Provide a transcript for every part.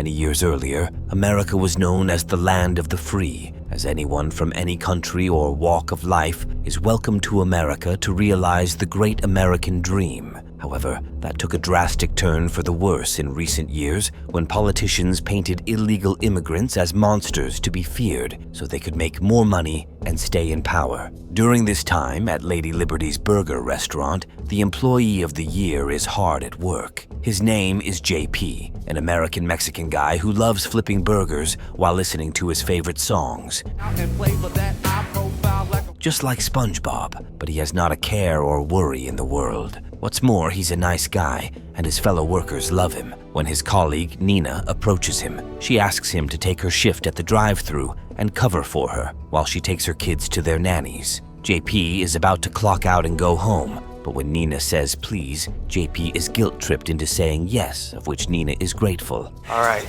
Many years earlier, America was known as the land of the free, as anyone from any country or walk of life is welcome to America to realize the great American dream. However, that took a drastic turn for the worse in recent years when politicians painted illegal immigrants as monsters to be feared so they could make more money and stay in power. During this time, at Lady Liberty's Burger restaurant, the Employee of the Year is hard at work. His name is JP, an American-Mexican guy who loves flipping burgers while listening to his favorite songs. Just like SpongeBob, but he has not a care or worry in the world. What's more, he's a nice guy, and his fellow workers love him. When his colleague, Nina, approaches him, she asks him to take her shift at the drive-thru and cover for her while she takes her kids to their nannies. JP is about to clock out and go home, but when Nina says please, JP is guilt-tripped into saying yes, of which Nina is grateful. All right,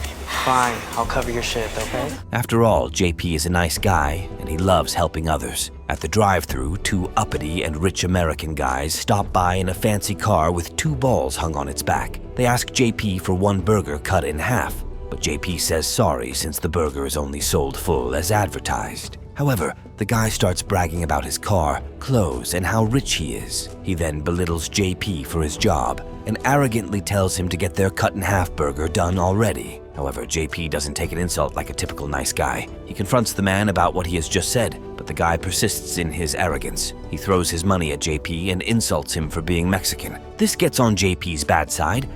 fine, I'll cover your shift, okay? After all, JP is a nice guy, and he loves helping others. At the drive-thru, two uppity and rich American guys stop by in a fancy car with 2 balls hung on its back. They ask JP for 1 burger cut in half, but JP says sorry since the burger is only sold full as advertised. However, the guy starts bragging about his car, clothes, and how rich he is. He then belittles JP for his job and arrogantly tells him to get their cut-in-half burger done already. However, JP doesn't take an insult like a typical nice guy. He confronts the man about what he has just said, but the guy persists in his arrogance. He throws his money at JP and insults him for being Mexican. This gets on JP's bad side.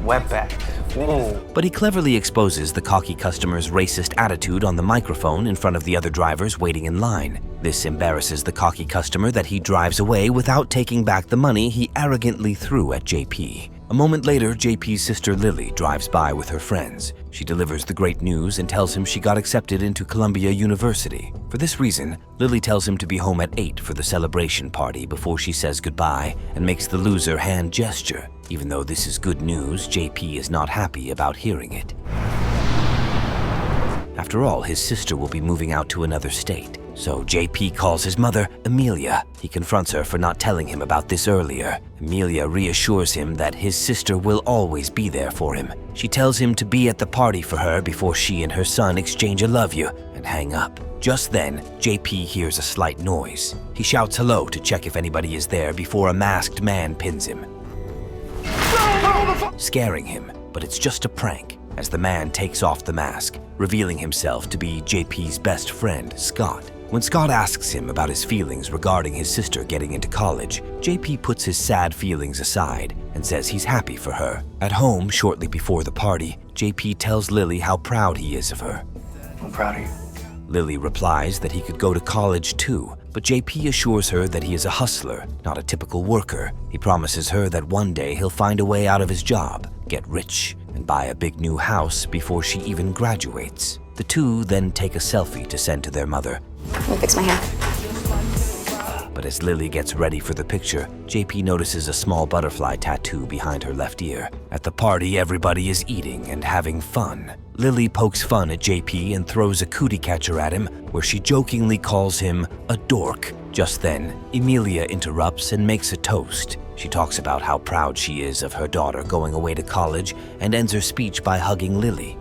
Wetback. Whoa. But he cleverly exposes the cocky customer's racist attitude on the microphone in front of the other drivers waiting in line. This embarrasses the cocky customer that he drives away without taking back the money he arrogantly threw at JP. A moment later, JP's sister Lily drives by with her friends. She delivers the great news and tells him she got accepted into Columbia University. For this reason, Lily tells him to be home at 8 for the celebration party before she says goodbye and makes the loser hand gesture. Even though this is good news, JP is not happy about hearing it. After all, his sister will be moving out to another state. So JP calls his mother, Amelia. He confronts her for not telling him about this earlier. Amelia reassures him that his sister will always be there for him. She tells him to be at the party for her before she and her son exchange a love you and hang up. Just then, JP hears a slight noise. He shouts hello to check if anybody is there before a masked man pins him, scaring him, but it's just a prank as the man takes off the mask, revealing himself to be JP's best friend, Scott. When Scott asks him about his feelings regarding his sister getting into college, JP puts his sad feelings aside and says he's happy for her. At home, shortly before the party, JP tells Lily how proud he is of her. I'm proud of you. Lily replies that he could go to college too, but JP assures her that he is a hustler, not a typical worker. He promises her that one day he'll find a way out of his job, get rich, and buy a big new house before she even graduates. The two then take a selfie to send to their mother. Let me fix my hair. But as Lily gets ready for the picture, JP notices a small butterfly tattoo behind her left ear. At the party, everybody is eating and having fun. Lily pokes fun at JP and throws a cootie catcher at him, where she jokingly calls him a dork. Just then, Amelia interrupts and makes a toast. She talks about how proud she is of her daughter going away to college and ends her speech by hugging Lily.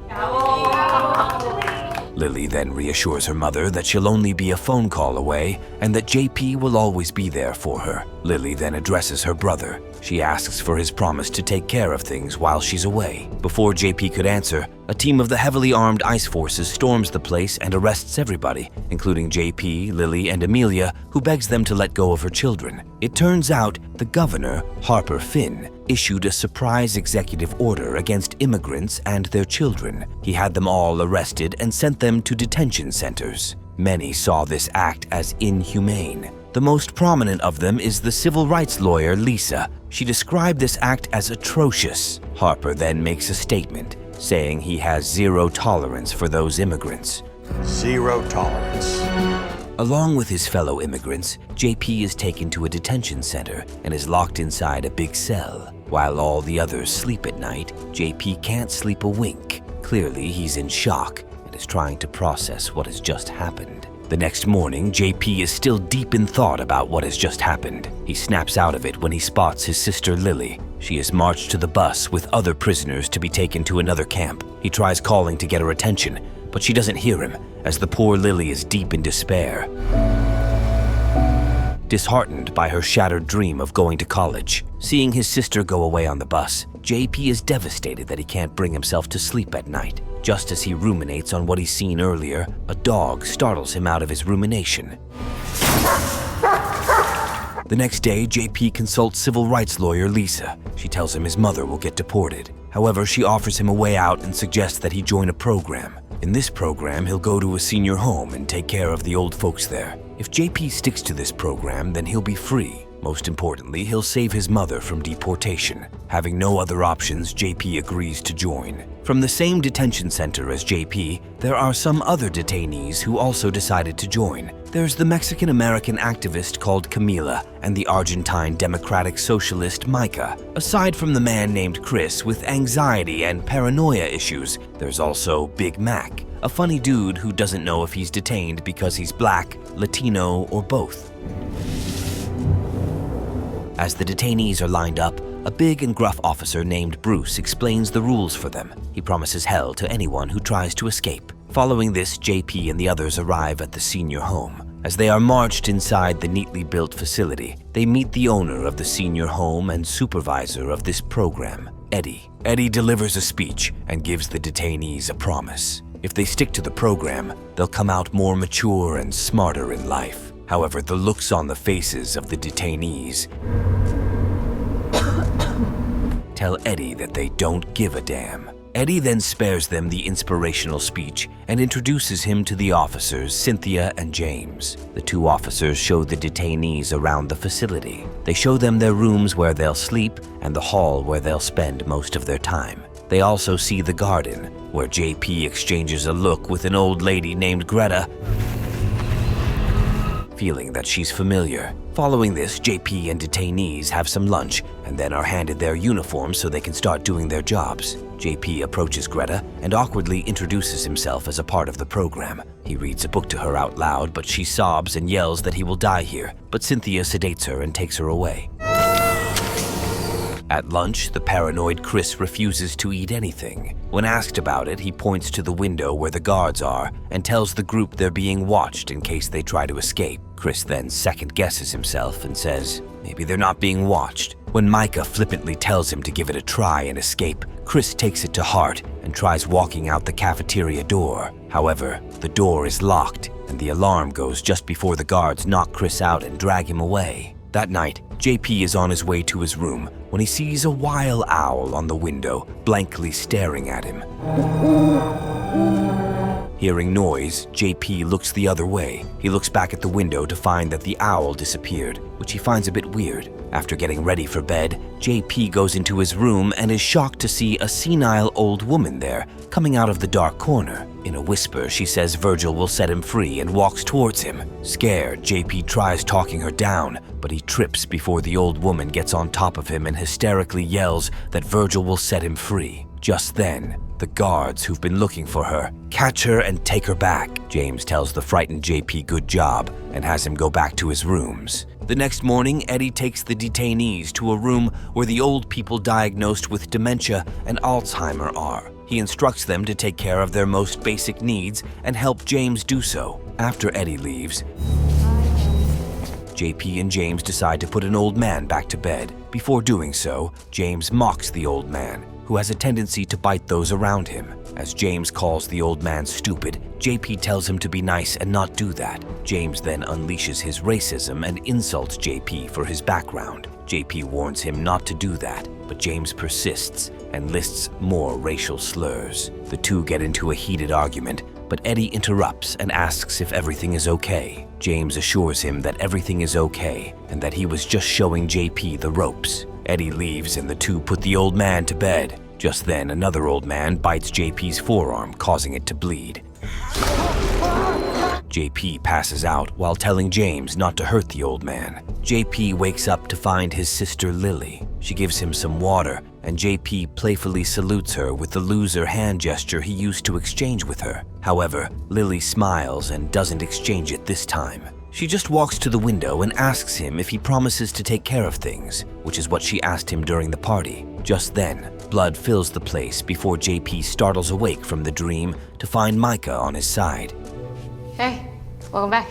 Lily then reassures her mother that she'll only be a phone call away and that JP will always be there for her. Lily then addresses her brother. She asks for his promise to take care of things while she's away. Before JP could answer, a team of the heavily armed ICE forces storms the place and arrests everybody, including JP, Lily, and Amelia, who begs them to let go of her children. It turns out the governor, Harper Finn, issued a surprise executive order against immigrants and their children. He had them all arrested and sent them to detention centers. Many saw this act as inhumane. The most prominent of them is the civil rights lawyer Lisa. She described this act as atrocious. Harper then makes a statement, saying he has zero tolerance for those immigrants. Zero tolerance. Along with his fellow immigrants, JP is taken to a detention center and is locked inside a big cell. While all the others sleep at night, JP can't sleep a wink. Clearly, he's in shock and is trying to process what has just happened. The next morning, JP is still deep in thought about what has just happened. He snaps out of it when he spots his sister Lily. She is marched to the bus with other prisoners to be taken to another camp. He tries calling to get her attention, but she doesn't hear him, as the poor Lily is deep in despair. Disheartened by her shattered dream of going to college, seeing his sister go away on the bus, JP is devastated that he can't bring himself to sleep at night. Just as he ruminates on what he's seen earlier, a dog startles him out of his rumination. The next day, JP consults civil rights lawyer Lisa. She tells him his mother will get deported. However, she offers him a way out and suggests that he join a program. In this program, he'll go to a senior home and take care of the old folks there. If JP sticks to this program, then he'll be free. Most importantly, he'll save his mother from deportation. Having no other options, JP agrees to join. From the same detention center as JP, there are some other detainees who also decided to join. There's the Mexican-American activist called Camila and the Argentine Democratic Socialist Micah. Aside from the man named Chris with anxiety and paranoia issues, there's also Big Mac, a funny dude who doesn't know if he's detained because he's black, Latino, or both. As the detainees are lined up, a big and gruff officer named Bruce explains the rules for them. He promises hell to anyone who tries to escape. Following this, JP and the others arrive at the senior home. As they are marched inside the neatly built facility, they meet the owner of the senior home and supervisor of this program, Eddie. Eddie delivers a speech and gives the detainees a promise. If they stick to the program, they'll come out more mature and smarter in life. However, the looks on the faces of the detainees tell Eddie that they don't give a damn. Eddie then spares them the inspirational speech and introduces him to the officers, Cynthia and James. The two officers show the detainees around the facility. They show them their rooms where they'll sleep and the hall where they'll spend most of their time. They also see the garden, where JP exchanges a look with an old lady named Greta, feeling that she's familiar. Following this, JP and detainees have some lunch and then are handed their uniforms so they can start doing their jobs. JP approaches Greta and awkwardly introduces himself as a part of the program. He reads a book to her out loud, but she sobs and yells that he will die here, but Cynthia sedates her and takes her away. At lunch, the paranoid Chris refuses to eat anything. When asked about it, he points to the window where the guards are and tells the group they're being watched in case they try to escape. Chris then second-guesses himself and says, maybe they're not being watched. When Micah flippantly tells him to give it a try and escape, Chris takes it to heart and tries walking out the cafeteria door. However, the door is locked and the alarm goes just before the guards knock Chris out and drag him away. That night, JP is on his way to his room when he sees a wild owl on the window, blankly staring at him. Hearing noise, JP looks the other way. He looks back at the window to find that the owl disappeared, which he finds a bit weird. After getting ready for bed, JP goes into his room and is shocked to see a senile old woman there, coming out of the dark corner. In a whisper, she says Virgil will set him free and walks towards him. Scared, JP tries talking her down, but he trips before the old woman gets on top of him and hysterically yells that Virgil will set him free. Just then, the guards who've been looking for her catch her and take her back. James tells the frightened JP good job and has him go back to his rooms. The next morning, Eddie takes the detainees to a room where the old people diagnosed with dementia and Alzheimer are. He instructs them to take care of their most basic needs and help James do so. After Eddie leaves, JP and James decide to put an old man back to bed. Before doing so, James mocks the old man, who has a tendency to bite those around him. As James calls the old man stupid, JP tells him to be nice and not do that. James then unleashes his racism and insults JP for his background. JP warns him not to do that, but James persists and lists more racial slurs. The two get into a heated argument, but Eddie interrupts and asks if everything is okay. James assures him that everything is okay and that he was just showing JP the ropes. Eddie leaves and the two put the old man to bed. Just then, another old man bites JP's forearm, causing it to bleed. JP passes out while telling James not to hurt the old man. JP wakes up to find his sister Lily. She gives him some water, and JP playfully salutes her with the loser hand gesture he used to exchange with her. However, Lily smiles and doesn't exchange it this time. She just walks to the window and asks him if he promises to take care of things, which is what she asked him during the party. Just then, blood fills the place before JP startles awake from the dream to find Micah on his side. Hey, welcome back.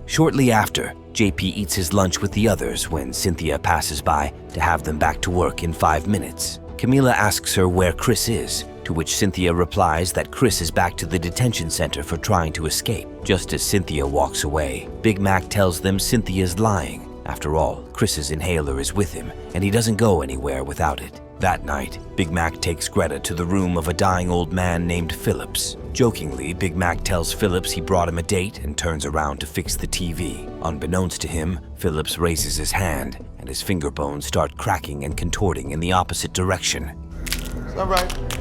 Shortly after, JP eats his lunch with the others when Cynthia passes by to have them back to work in 5 minutes. Camila asks her where Chris is, to which Cynthia replies that Chris is back to the detention center for trying to escape. Just as Cynthia walks away, Big Mac tells them Cynthia's lying. After all, Chris's inhaler is with him, and he doesn't go anywhere without it. That night, Big Mac takes Greta to the room of a dying old man named Phillips. Jokingly, Big Mac tells Phillips he brought him a date and turns around to fix the TV. Unbeknownst to him, Phillips raises his hand, and his finger bones start cracking and contorting in the opposite direction. It's all right.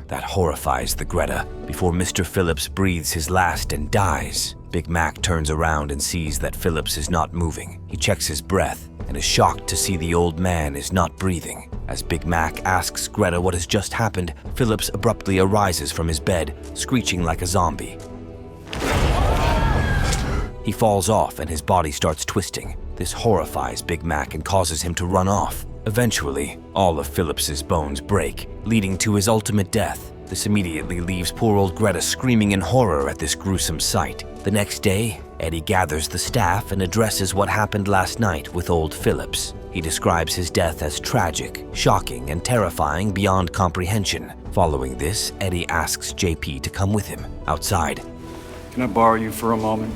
That horrifies the Greta. Before Mr. Phillips breathes his last and dies, Big Mac turns around and sees that Phillips is not moving. He checks his breath and is shocked to see the old man is not breathing. As Big Mac asks Greta what has just happened, Phillips abruptly arises from his bed, screeching like a zombie. He falls off and his body starts twisting. This horrifies Big Mac and causes him to run off. Eventually, all of Phillips's bones break, leading to his ultimate death. This immediately leaves poor old Greta screaming in horror at this gruesome sight. The next day, Eddie gathers the staff and addresses what happened last night with old Phillips. He describes his death as tragic, shocking, and terrifying beyond comprehension. Following this, Eddie asks JP to come with him. Outside, Can I borrow you for a moment?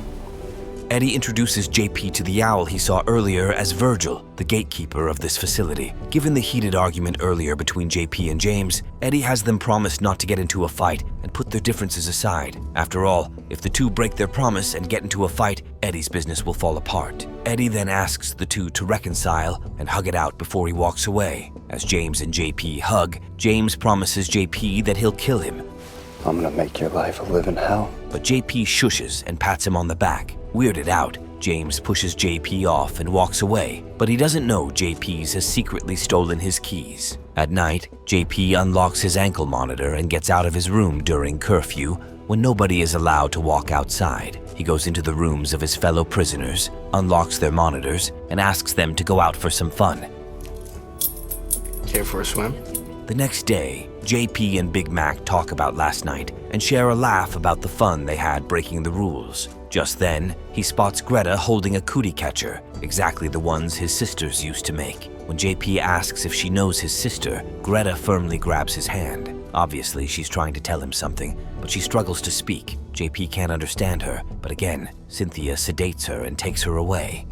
Eddie introduces JP to the owl he saw earlier as Virgil, the gatekeeper of this facility. Given the heated argument earlier between JP and James, Eddie has them promise not to get into a fight and put their differences aside. After all, if the two break their promise and get into a fight, Eddie's business will fall apart. Eddie then asks the two to reconcile and hug it out before he walks away. As James and JP hug, James promises JP that he'll kill him. I'm gonna make your life a living hell. But JP shushes and pats him on the back. Weirded out, James pushes JP off and walks away, but he doesn't know JP's has secretly stolen his keys. At night, JP unlocks his ankle monitor and gets out of his room during curfew when nobody is allowed to walk outside. He goes into the rooms of his fellow prisoners, unlocks their monitors, and asks them to go out for some fun. Care for a swim? The next day, JP and Big Mac talk about last night and share a laugh about the fun they had breaking the rules. Just then, he spots Greta holding a cootie catcher, exactly the ones his sisters used to make. When JP asks if she knows his sister, Greta firmly grabs his hand. Obviously, she's trying to tell him something, but she struggles to speak. JP can't understand her, but again, Cynthia sedates her and takes her away.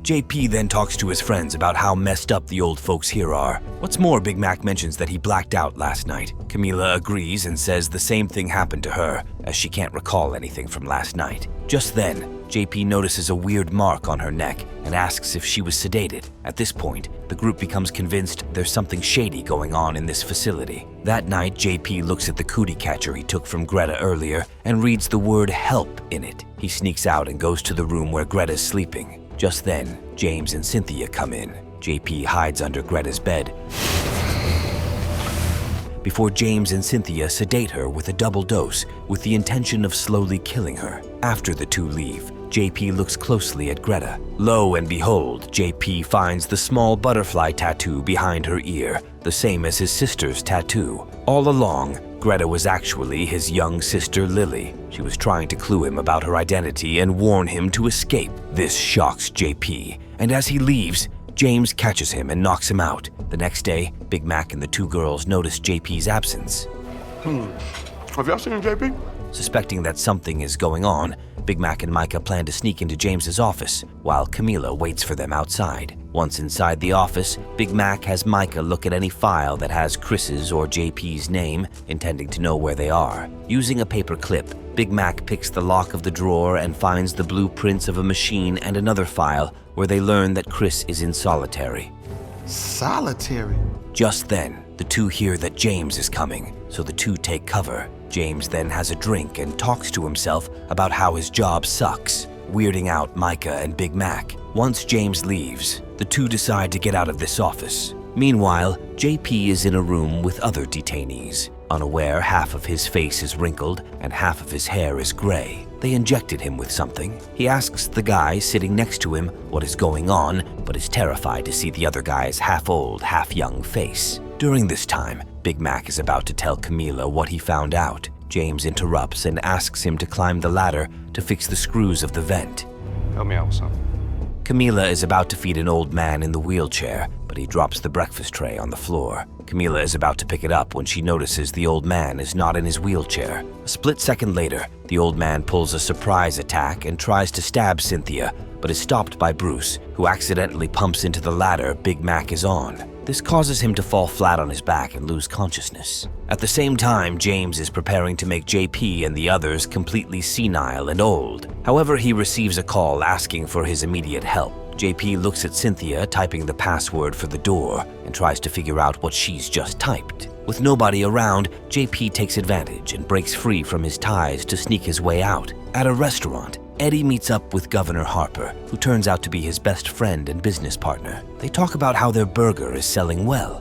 JP then talks to his friends about how messed up the old folks here are. What's more, Big Mac mentions that he blacked out last night. Camila agrees and says the same thing happened to her, as she can't recall anything from last night. Just then, JP notices a weird mark on her neck and asks if she was sedated. At this point, the group becomes convinced there's something shady going on in this facility. That night, JP looks at the cootie catcher he took from Greta earlier and reads the word help in it. He sneaks out and goes to the room where Greta's sleeping. Just then, James and Cynthia come in. JP hides under Greta's bed before James and Cynthia sedate her with a double dose with the intention of slowly killing her. After the two leave, JP looks closely at Greta. Lo and behold, JP finds the small butterfly tattoo behind her ear, the same as his sister's tattoo. All along, Greta was actually his young sister Lily. She was trying to clue him about her identity and warn him to escape. This shocks JP, and as he leaves, James catches him and knocks him out. The next day, Big Mac and the two girls notice JP's absence. Have y'all seen JP? Suspecting that something is going on, Big Mac and Micah plan to sneak into James's office, while Camila waits for them outside. Once inside the office, Big Mac has Micah look at any file that has Chris's or JP's name, intending to know where they are. Using a paper clip, Big Mac picks the lock of the drawer and finds the blueprints of a machine and another file where they learn that Chris is in solitary. Solitary? Just then, the two hear that James is coming, so the two take cover. James then has a drink and talks to himself about how his job sucks, weirding out Micah and Big Mac. Once James leaves, the two decide to get out of this office. Meanwhile, JP is in a room with other detainees. Unaware, half of his face is wrinkled and half of his hair is gray. They injected him with something. He asks the guy sitting next to him what is going on, but is terrified to see the other guy's half-old, half-young face. During this time, Big Mac is about to tell Camila what he found out. James interrupts and asks him to climb the ladder to fix the screws of the vent. Help me out with something. Camila is about to feed an old man in the wheelchair, but he drops the breakfast tray on the floor. Camila is about to pick it up when she notices the old man is not in his wheelchair. A split second later, the old man pulls a surprise attack and tries to stab Cynthia, but is stopped by Bruce, who accidentally pumps into the ladder Big Mac is on. This causes him to fall flat on his back and lose consciousness. At the same time, James is preparing to make JP and the others completely senile and old. However, he receives a call asking for his immediate help. JP looks at Cynthia typing the password for the door and tries to figure out what she's just typed. With nobody around, JP takes advantage and breaks free from his ties to sneak his way out. At a restaurant, Eddie meets up with Governor Harper, who turns out to be his best friend and business partner. They talk about how their burger is selling well.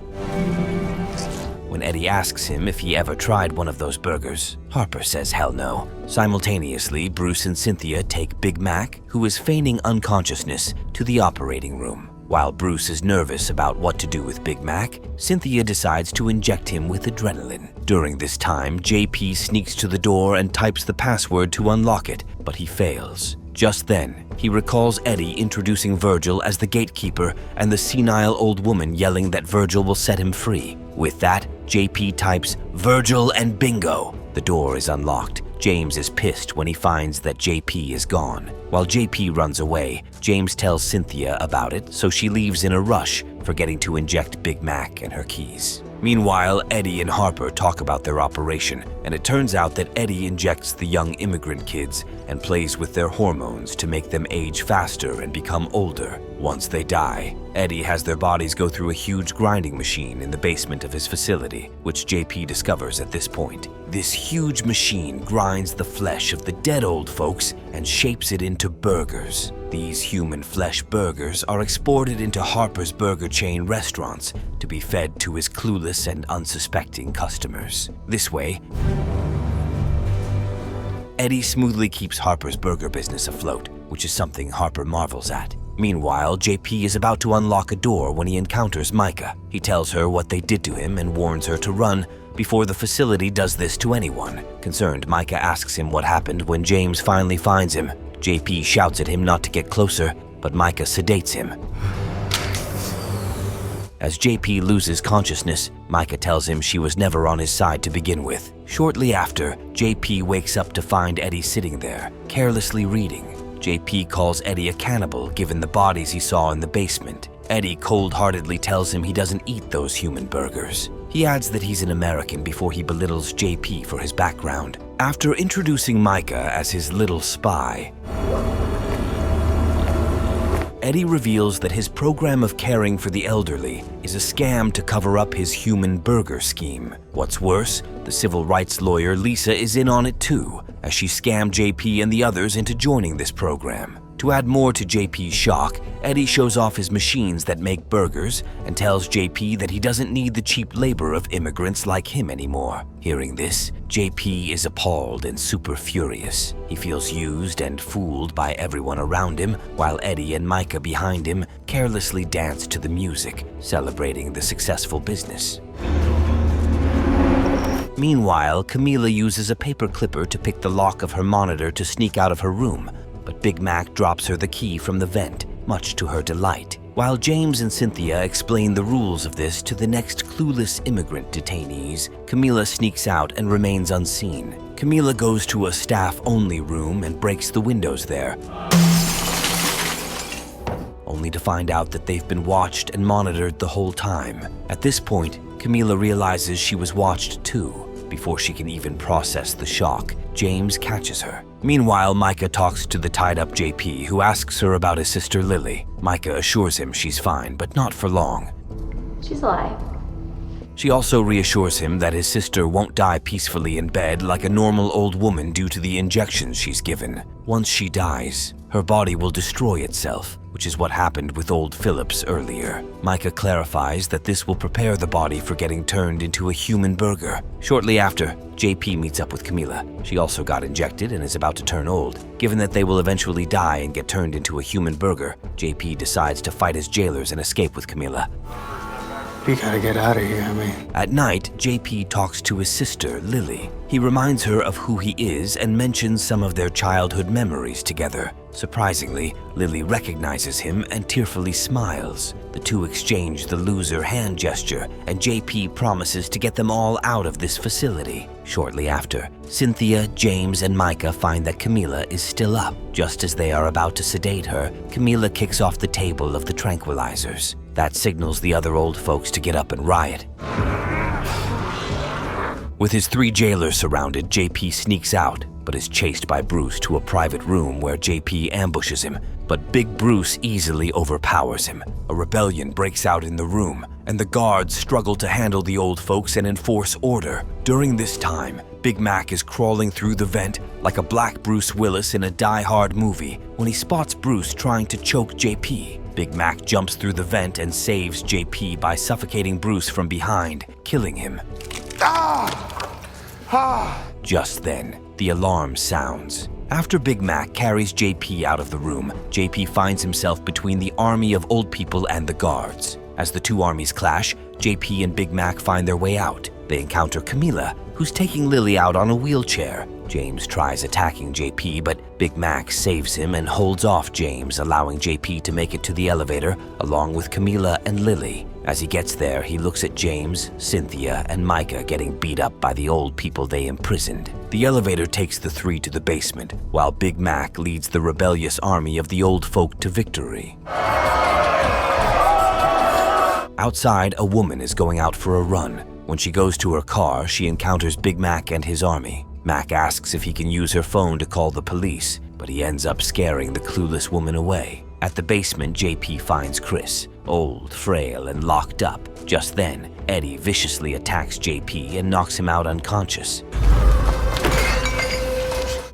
When Eddie asks him if he ever tried one of those burgers, Harper says hell no. Simultaneously, Bruce and Cynthia take Big Mac, who is feigning unconsciousness, to the operating room. While Bruce is nervous about what to do with Big Mac, Cynthia decides to inject him with adrenaline. During this time, JP sneaks to the door and types the password to unlock it, but he fails. Just then, he recalls Eddie introducing Virgil as the gatekeeper and the senile old woman yelling that Virgil will set him free. With that, JP types Virgil and bingo. The door is unlocked. James is pissed when he finds that JP is gone. While JP runs away, James tells Cynthia about it, so she leaves in a rush, forgetting to inject Big Mac and her keys. Meanwhile, Eddie and Harper talk about their operation, and it turns out that Eddie injects the young immigrant kids and plays with their hormones to make them age faster and become older. Once they die, Eddie has their bodies go through a huge grinding machine in the basement of his facility, which JP discovers at this point. This huge machine grinds the flesh of the dead old folks and shapes it into burgers. These human flesh burgers are exported into Harper's burger chain restaurants to be fed to his clueless and unsuspecting customers. This way, Eddie smoothly keeps Harper's burger business afloat, which is something Harper marvels at. Meanwhile, JP is about to unlock a door when he encounters Micah. He tells her what they did to him and warns her to run before the facility does this to anyone. Concerned, Micah asks him what happened when James finally finds him. JP shouts at him not to get closer, but Micah sedates him. As JP loses consciousness, Micah tells him she was never on his side to begin with. Shortly after, JP wakes up to find Eddie sitting there, carelessly reading. JP calls Eddie a cannibal given the bodies he saw in the basement. Eddie cold-heartedly tells him he doesn't eat those human burgers. He adds that he's an American before he belittles JP for his background. After introducing Micah as his little spy, Eddie reveals that his program of caring for the elderly is a scam to cover up his human burger scheme. What's worse, the civil rights lawyer Lisa is in on it too, as she scammed JP and the others into joining this program. To add more to JP's shock, Eddie shows off his machines that make burgers and tells JP that he doesn't need the cheap labor of immigrants like him anymore. Hearing this, JP is appalled and super furious. He feels used and fooled by everyone around him, while Eddie and Micah behind him carelessly dance to the music, celebrating the successful business. Meanwhile, Camila uses a paper clipper to pick the lock of her monitor to sneak out of her room, but Big Mac drops her the key from the vent, much to her delight. While James and Cynthia explain the rules of this to the next clueless immigrant detainees, Camila sneaks out and remains unseen. Camila goes to a staff-only room and breaks the windows there, only to find out that they've been watched and monitored the whole time. At this point, Camila realizes she was watched too. Before she can even process the shock, James catches her. Meanwhile, Micah talks to the tied-up JP, who asks her about his sister Lily. Micah assures him she's fine, but not for long. She's alive. She also reassures him that his sister won't die peacefully in bed like a normal old woman due to the injections she's given. Once she dies, her body will destroy itself, which which is what happened with old Phillips earlier. Micah clarifies that this will prepare the body for getting turned into a human burger. Shortly after, JP meets up with Camila. She also got injected and is about to turn old. Given that they will eventually die and get turned into a human burger, JP decides to fight his jailers and escape with Camila. We gotta get out of here, I mean. At night, JP talks to his sister, Lily. He reminds her of who he is and mentions some of their childhood memories together. Surprisingly, Lily recognizes him and tearfully smiles. The two exchange the loser hand gesture, and JP promises to get them all out of this facility. Shortly after, Cynthia, James, and Micah find that Camila is still up. Just as they are about to sedate her, Camila kicks off the table of the tranquilizers. That signals the other old folks to get up and riot. With his 3 jailers surrounded, JP sneaks out, but is chased by Bruce to a private room where JP ambushes him. But Big Bruce easily overpowers him. A rebellion breaks out in the room, and the guards struggle to handle the old folks and enforce order. During this time, Big Mac is crawling through the vent like a black Bruce Willis in a Die Hard movie when he spots Bruce trying to choke JP. Big Mac jumps through the vent and saves JP by suffocating Bruce from behind, killing him. Just then, the alarm sounds. After Big Mac carries JP out of the room, JP finds himself between the army of old people and the guards. As the two armies clash, JP and Big Mac find their way out. They encounter Camila, who's taking Lily out on a wheelchair. James tries attacking JP, but Big Mac saves him and holds off James, allowing JP to make it to the elevator along with Camila and Lily. As he gets there, he looks at James, Cynthia, and Micah getting beat up by the old people they imprisoned. The elevator takes the 3 to the basement, while Big Mac leads the rebellious army of the old folk to victory. Outside, a woman is going out for a run. When she goes to her car, she encounters Big Mac and his army. Mac asks if he can use her phone to call the police, but he ends up scaring the clueless woman away. At the basement, JP finds Chris, old, frail, and locked up. Just then, Eddie viciously attacks JP and knocks him out unconscious.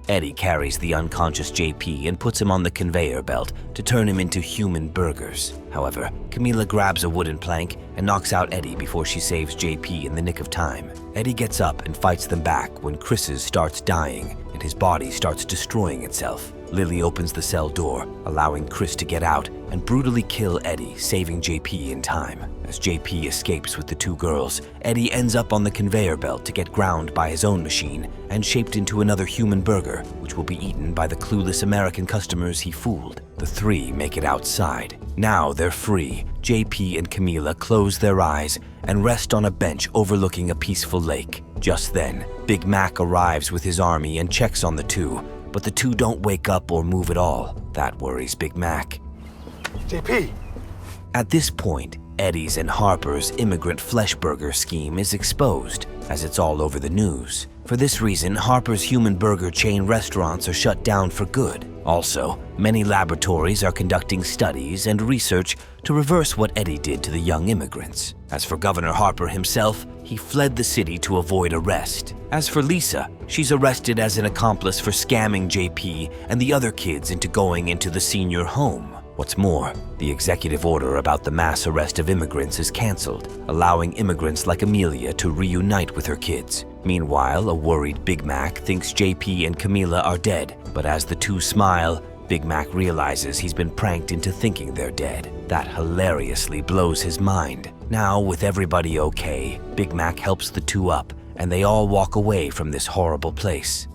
Eddie carries the unconscious JP and puts him on the conveyor belt to turn him into human burgers. However, Camila grabs a wooden plank and knocks out Eddie before she saves JP in the nick of time. Eddie gets up and fights them back when Chris's starts dying and his body starts destroying itself. Lily opens the cell door, allowing Chris to get out and brutally kill Eddie, saving JP in time. As JP escapes with the 2 girls, Eddie ends up on the conveyor belt to get ground by his own machine and shaped into another human burger, which will be eaten by the clueless American customers he fooled. The 3 make it outside. Now they're free. JP and Camila close their eyes and rest on a bench overlooking a peaceful lake. Just then, Big Mac arrives with his army and checks on the 2, but the 2 don't wake up or move at all. That worries Big Mac. JP! At this point, Eddie's and Harper's immigrant flesh burger scheme is exposed, as it's all over the news. For this reason, Harper's human burger chain restaurants are shut down for good. Also, many laboratories are conducting studies and research to reverse what Eddie did to the young immigrants. As for Governor Harper himself, he fled the city to avoid arrest. As for Lisa, she's arrested as an accomplice for scamming JP and the other kids into going into the senior home. What's more, the executive order about the mass arrest of immigrants is canceled, allowing immigrants like Amelia to reunite with her kids. Meanwhile, a worried Big Mac thinks JP and Camila are dead, but as the 2 smile, Big Mac realizes he's been pranked into thinking they're dead. That hilariously blows his mind. Now, with everybody okay, Big Mac helps the 2 up, and they all walk away from this horrible place.